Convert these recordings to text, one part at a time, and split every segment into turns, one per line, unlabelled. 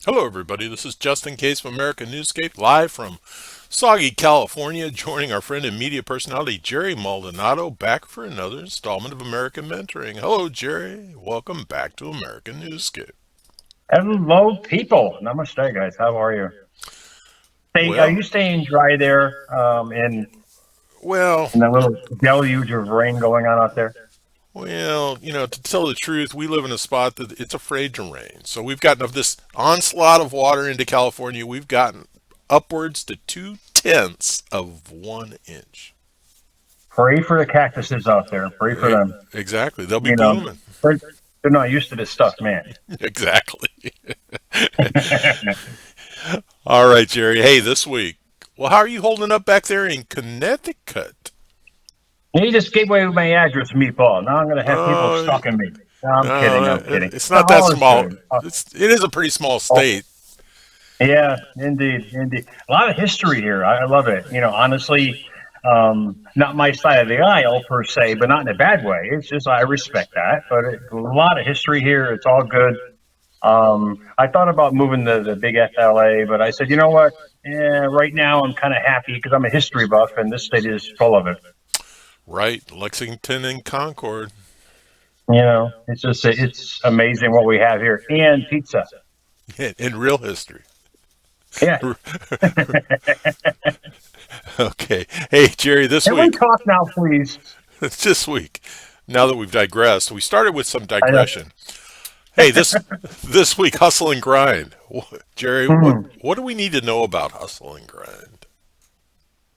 Hello, everybody. This is Justin Case from American Newscape, live from Soggy, California, joining our friend and media personality Jerry Maldonado back for another installment of American Mentoring. Hello, Jerry. Welcome back to American Newscape.
Hello, people. Namaste, guys. How are you? Are
Well,
you staying dry there
well,
in that little deluge of rain going on out there?
to tell the truth, we live in a spot that it's afraid to rain. So we've gotten of this onslaught of water into California, we've gotten upwards to 2/10 of 1 inch.
Pray for the cactuses out there. Pray for them.
Exactly. They'll be
You know,
blooming.
they're, they're not used to this stuff, man.
Exactly. All right, Jerry. Hey, this week. Well, how are you holding up back there in Connecticut?
You just gave away my address, meatball. Now I'm going to have people
Oh,
stalking me. No, I'm kidding.
no,
I'm kidding.
it's
The
not that
hall is
small.
good.
It is a pretty small
Oh,
state.
yeah, indeed, indeed. A lot of history here. I love it. Honestly, not my side of the aisle per se, but not in a bad way. It's just I respect that. But a lot of history here. It's all good. I thought about moving to the big FLA, but I said, you know what? Right now I'm kind of happy because I'm a history buff, and this state is full of it.
Right, Lexington and Concord.
It's amazing what we have here, and pizza.
In real history.
Yeah.
Okay. Hey, Jerry, this
Can we
week.
talk now, please?
This week. Now that we've digressed, we started with some
I know.
digression. Hey, this week, hustle and grind. Jerry,
Hmm.
what do we need to know about hustle and grind?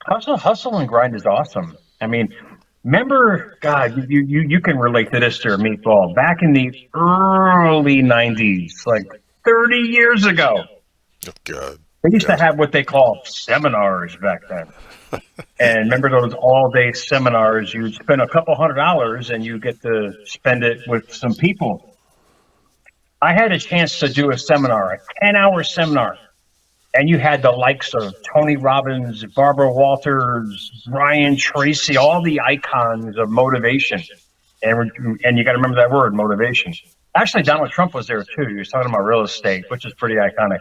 Hustle and grind is awesome. I mean, remember, God, you can relate to this, there, meatball. Back in the early '90s, like 30 years ago,
Oh, God.
they used to
Yeah.
have what they call seminars back then. And remember those all-day seminars? You'd spend a couple $100 and you get to spend it with some people. I had a chance to do a seminar, a 10-hour seminar, and you had the likes of Tony Robbins, Barbara Walters, Brian Tracy, all the icons of motivation. And you got to remember that word, motivation. Actually, Donald Trump was there too. He was talking about real estate, which is pretty iconic.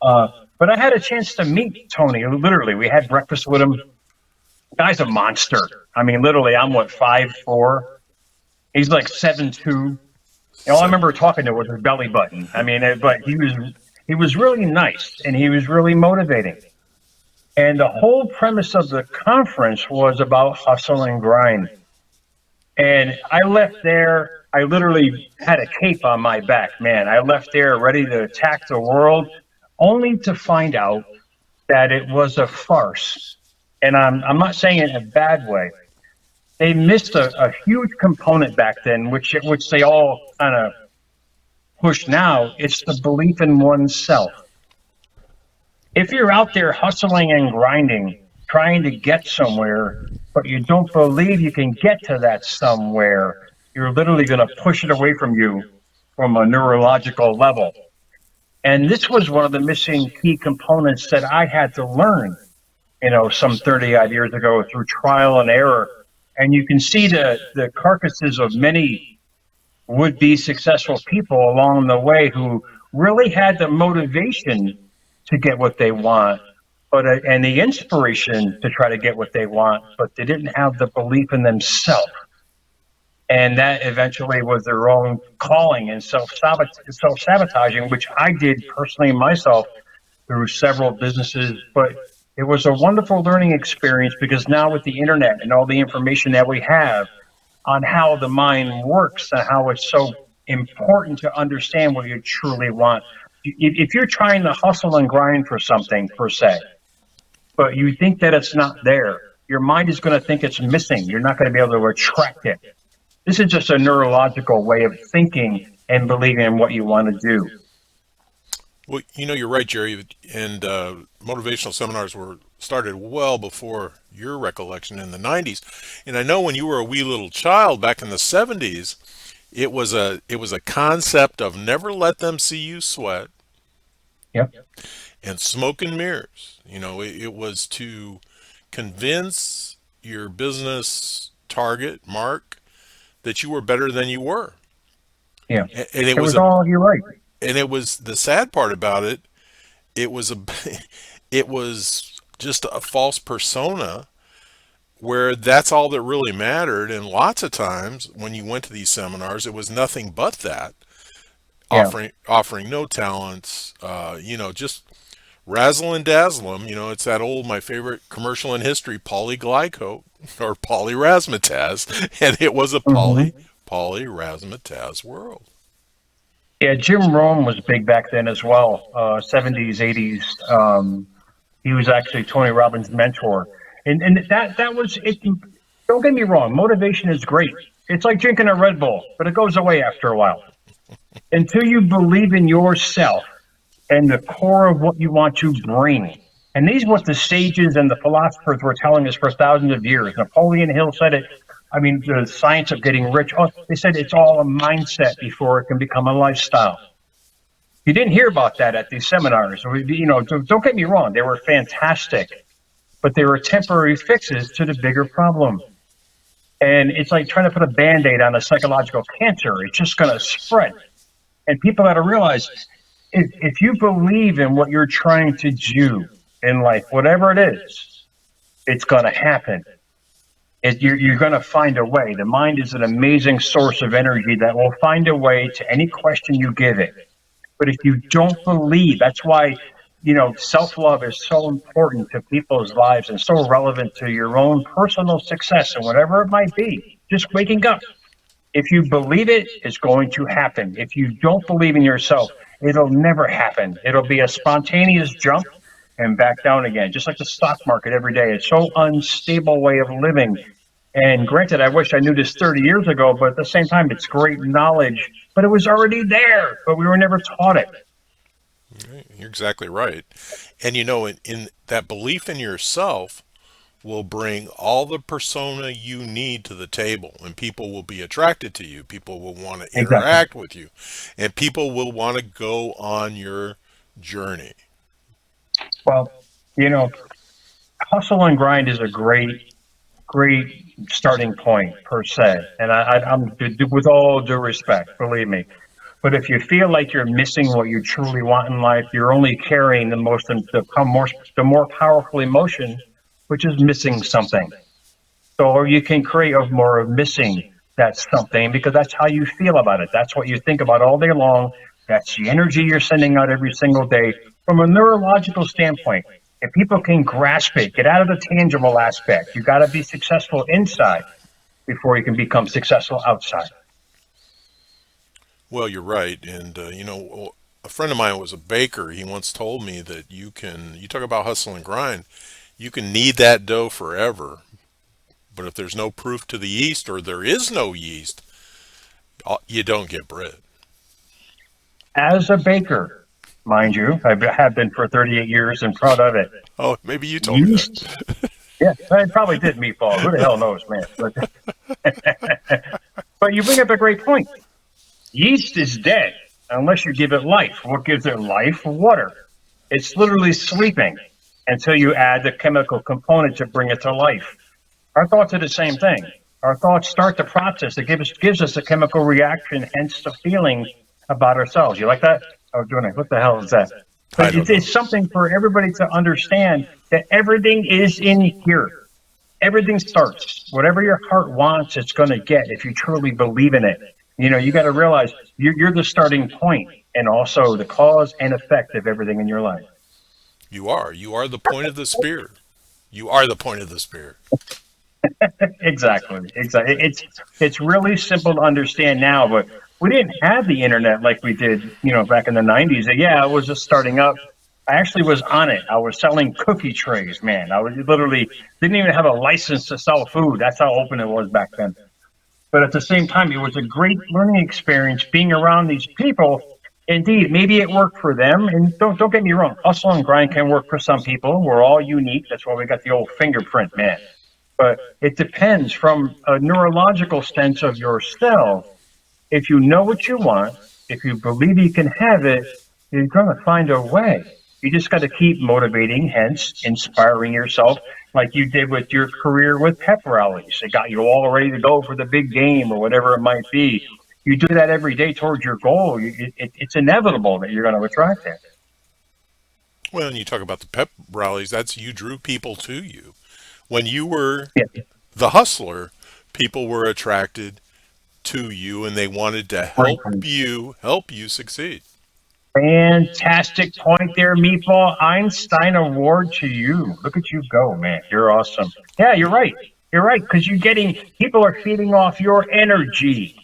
Uh, but I had a chance to meet Tony. Literally, we had breakfast with him. Guy's a monster. I mean, literally, I'm what 5'4". He's like 7'2". All I
So,
remember talking to was his belly button. I mean, but he was really nice and he was really motivating. And the whole premise of the conference was about hustle and grind. And I left there. I literally had a cape on my back, man. I left there ready to attack the world, only to find out that it was a farce. And I'm not saying it in a bad way. They missed a huge component back then, which they all kind of push now. It's the belief in oneself. If you're out there hustling and grinding, trying to get somewhere, but you don't believe you can get to that somewhere, you're literally going to push it away from you from a neurological level. And this was one of the missing key components that I had to learn, some 30 odd years ago through trial and error. And you can see the carcasses of many would be successful people along the way who really had the motivation to get what they want, but and the inspiration to try to get what they want, but they didn't have the belief in themselves. And that eventually was their own calling and self sabotaging, which I did personally myself through several businesses. But it was a wonderful learning experience because now with the internet and all the information that we have on how the mind works and how it's so important to understand what you truly want. If you're trying to hustle and grind for something per se, but you think that it's not there, your mind is going to think it's missing. You're not going to be able to attract it. This is just a neurological way of thinking and believing in what you want to do.
well, you're right, Jerry. And motivational seminars were started well before your recollection in the 90s. And I know when you were a wee little child back in the 70s, it was a concept of never let them see you sweat
Yep.
and smoke and mirrors. It was to convince your business target, Mark, that you were better than you were.
Yeah.
And it
It
was
was
a
all, you're right.
and it was the sad part about it. It was a, it was just a false persona where that's all that really mattered. And lots of times when you went to these seminars, it was nothing but that,
Yeah.
offering no talents, just razzle and dazzle them. It's that old, my favorite commercial in history, polyglyco or polyrazzmatazz, and it was a
Hmm.
polyrazzmatazz world.
Yeah, Jim Rome was big back then as well, 70s, 80s. He was actually Tony Robbins' mentor. And that was it. Don't get me wrong, motivation is great. It's like drinking a Red Bull, but it goes away after a while. Until you believe in yourself and the core of what you want to bring. And these are what the sages and the philosophers were telling us for thousands of years. Napoleon Hill said it. I mean, the science of getting rich. Oh, they said it's all a mindset before it can become a lifestyle. You didn't hear about that at these seminars. Don't get me wrong; they were fantastic, but they were temporary fixes to the bigger problem. And it's like trying to put a band-aid on a psychological cancer. It's just going to spread. And people got to realize if you believe in what you're trying to do in life, whatever it is, it's going to happen. You're going to find a way. The mind is an amazing source of energy that will find a way to any question you give it. But if you don't believe, that's why, self-love is so important to people's lives and so relevant to your own personal success and whatever it might be. Just waking up. If you believe it, it's going to happen. If you don't believe in yourself, it'll never happen. It'll be a spontaneous jump and back down again, just like the stock market every day. It's so unstable way of living. And granted, I wish I knew this 30 years ago, but at the same time, it's great knowledge. But it was already there, but we were never taught it.
Right, you're exactly right. And in that belief in yourself will bring all the persona you need to the table, and people will be attracted to you. People will want to
Exactly.
interact with you, and people will want to go on your journey.
Well, you know, hustle and grind is a great starting point per se. And I'm with all due respect, believe me. But if you feel like you're missing what you truly want in life, you're only carrying the more powerful emotion, which is missing something. So you can create a more of missing that something because that's how you feel about it. That's what you think about all day long. That's the energy you're sending out every single day from a neurological standpoint. If people can grasp it, get out of the tangible aspect. You got to be successful inside before you can become successful outside.
Well, you're right. And, a friend of mine was a baker. He once told me that you talk about hustle and grind, you can knead that dough forever. But if there's no proof to the yeast or there is no yeast, you don't get bread.
As a baker, mind you, I have been for 38 years and proud of it.
Oh, maybe you told me
Yeast,
that.
yeah, I probably did meatball. Who the hell knows, man? But you bring up a great point. Yeast is dead unless you give it life. What gives it life? Water. It's literally sleeping until you add the chemical component to bring it to life. Our thoughts are the same thing. Our thoughts start the process. It gives us a chemical reaction, hence the feeling about ourselves. You like that? I was doing it. What the hell is that?
I
But
don't know.
it's something for everybody to understand that everything is in here. Everything starts. Whatever your heart wants, it's going to get if you truly believe in it. You got to realize you're the starting point and also the cause and effect of everything in your life.
You are. You are the point of the spear. You are the point of the spear.
Exactly. Exactly. It's really simple to understand now, but we didn't have the internet like we did, back in the 90s. Yeah, it was just starting up. I actually was on it. I was selling cookie trays, man. I was literally didn't even have a license to sell food. That's how open it was back then. But at the same time, it was a great learning experience being around these people. Indeed, maybe it worked for them. And don't get me wrong, hustle and grind can work for some people. We're all unique. That's why we got the old fingerprint, man. But it depends from a neurological sense of yourself. If you know what you want, if you believe you can have it, you're going to find a way. You just got to keep motivating, hence inspiring yourself, like you did with your career with pep rallies. It got you all ready to go for the big game or whatever it might be. You do that every day towards your goal. It's inevitable that you're going to attract it.
Well, and you talk about the pep rallies, that's you drew people to you. When you were
Yeah,
the hustler, people were attracted to you and they wanted to
great.
help you succeed.
Fantastic point there, Meatball. Einstein Award to you. Look at you go, man. You're awesome. Yeah, you're right. You're right, because you're getting people are feeding off your energy.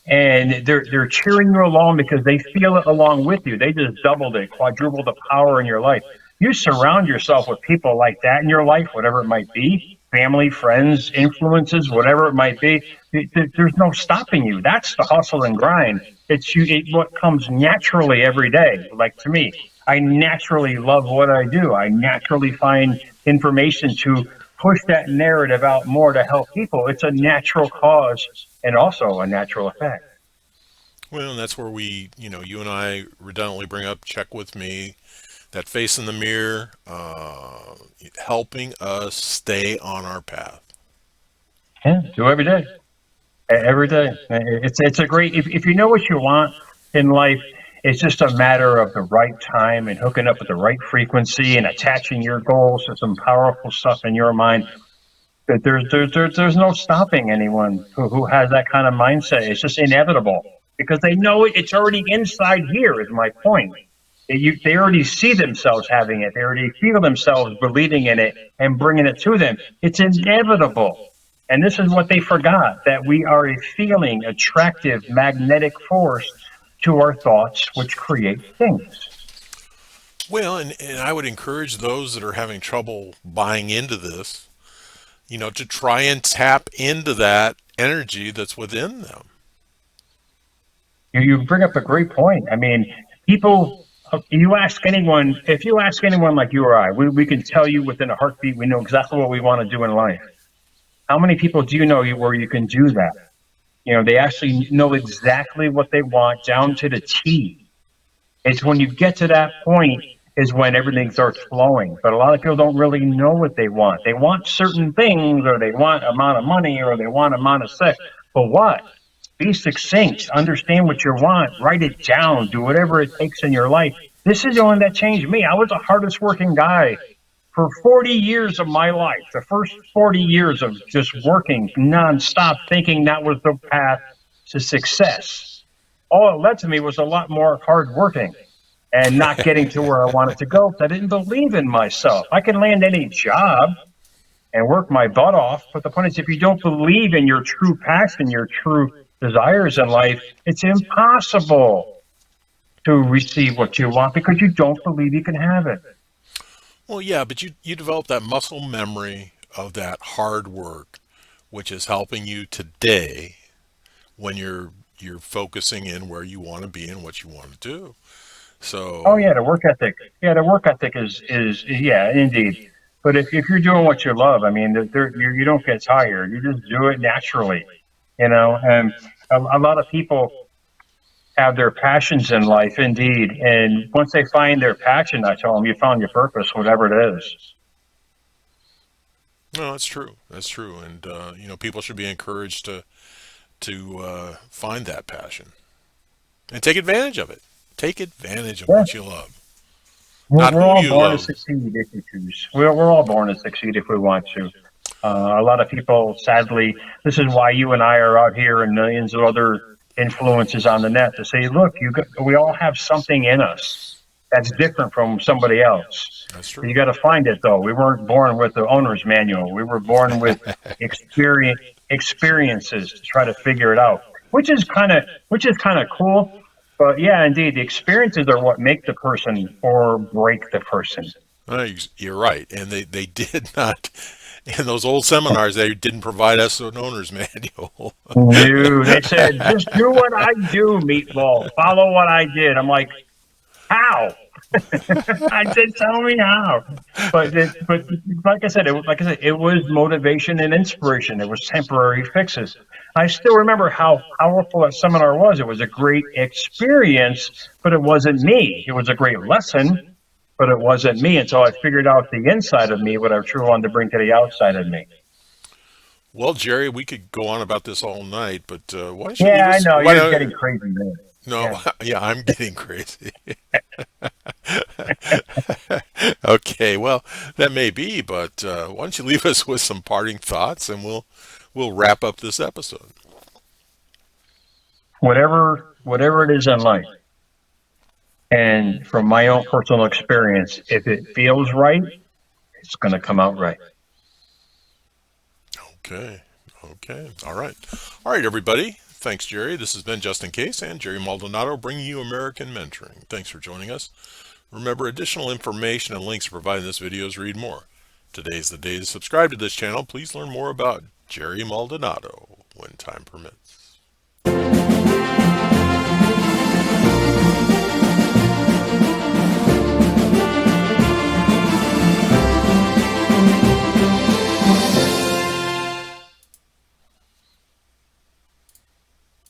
And they're cheering you along because they feel it along with you. They just doubled it, quadrupled the power in your life. You surround yourself with people like that in your life, whatever it might be, family, friends, influences, whatever it might be. There's no stopping you. That's the hustle and grind. What comes naturally every day. Like to me, I naturally love what I do. I naturally find information to push that narrative out more to help people. It's a natural cause and also a natural effect.
Well, and that's where you and I redundantly bring up check with me, that face in the mirror, helping us stay on our path.
Yeah, do every day, every day. It's a great if you know what you want in life. It's just a matter of the right time and hooking up with the right frequency and attaching your goals to some powerful stuff in your mind. That there's no stopping anyone who has that kind of mindset. It's just inevitable because they know it's already inside here. Is my point. They already see themselves having it. They already feel themselves believing in it and bringing it to them. It's inevitable. And this is what they forgot, that we are a feeling, attractive, magnetic force to our thoughts, which create things.
Well, and I would encourage those that are having trouble buying into this, to try and tap into that energy that's within them.
You bring up a great point. I mean, people, if you ask anyone like you or I, we can tell you within a heartbeat, we know exactly what we want to do in life. How many people do you know where you can do that? They actually know exactly what they want down to the T. It's when you get to that point is when everything starts flowing. But a lot of people don't really know what they want. They want certain things, or they want amount of money, or they want amount of sex. But what? Be succinct. Understand what you want. Write it down. Do whatever it takes in your life. This is the one that changed me. I was the hardest working guy for 40 years of my life. The first 40 years of just working nonstop, thinking that was the path to success. All it led to me was a lot more hard working and not getting to where I wanted to go. I didn't believe in myself. I can land any job and work my butt off, but the point is, if you don't believe in your true passion, your true desires in life, it's impossible to receive what you want because you don't believe you can have it.
Well, yeah, but you develop that muscle memory of that hard work, which is helping you today when you're focusing in where you want to be and what you want to do.
Oh
So,
yeah, the work ethic. Yeah, the work ethic is yeah, indeed. But if you're doing what you love, I mean, you don't get tired. You just do it naturally, And a lot of people have their passions in life, indeed. And once they find their passion, I tell them, you found your purpose, whatever it is.
no, that's true. That's true, and people should be encouraged to find that passion and take advantage of it. Take advantage of
Yeah,
what you love,
we're,
not
we're
who
all
you
born to
love.
succeed if we choose. We're all born to succeed if we want to. A lot of people, sadly, this is why you and I are out here and millions of other influences on the net to say, look, we all have something in us that's different from somebody else.
That's true.
You got to find it though. We weren't born with the owner's manual. We were born with experiences to try to figure it out, which is kind of cool. But yeah, indeed, the experiences are what make the person or break the person.
You're right, and they did not. In those old seminars, they didn't provide us an owner's manual.
No, they said, just do what I do, meatball. Follow what I did. I'm like, how? I said, tell me how. But like I said, it was motivation and inspiration. It was temporary fixes. I still remember how powerful that seminar was. It was a great experience, but it wasn't me. It was a great lesson, but it wasn't me until I figured out the inside of me, what I truly wanted to bring to the outside of me.
Well, Jerry, we could go on about this all night, but why don't you leave
Yeah, I
us?
know
Why
you're getting
don't?
crazy, man.
No,
Yeah.
yeah, I'm getting crazy. Okay, well, that may be, but why don't you leave us with some parting thoughts, and we'll wrap up this episode.
Whatever it is in life, and from my own personal experience, if it feels right, it's going to come out right.
Okay, okay, all right, everybody. Thanks, Jerry. This has been Justin Case and Jerry Maldonado bringing you American Mentoring. Thanks for joining us. Remember, additional information and links provided in this video is read more. Today's the day to subscribe to this channel. Please learn more about Jerry Maldonado when time permits.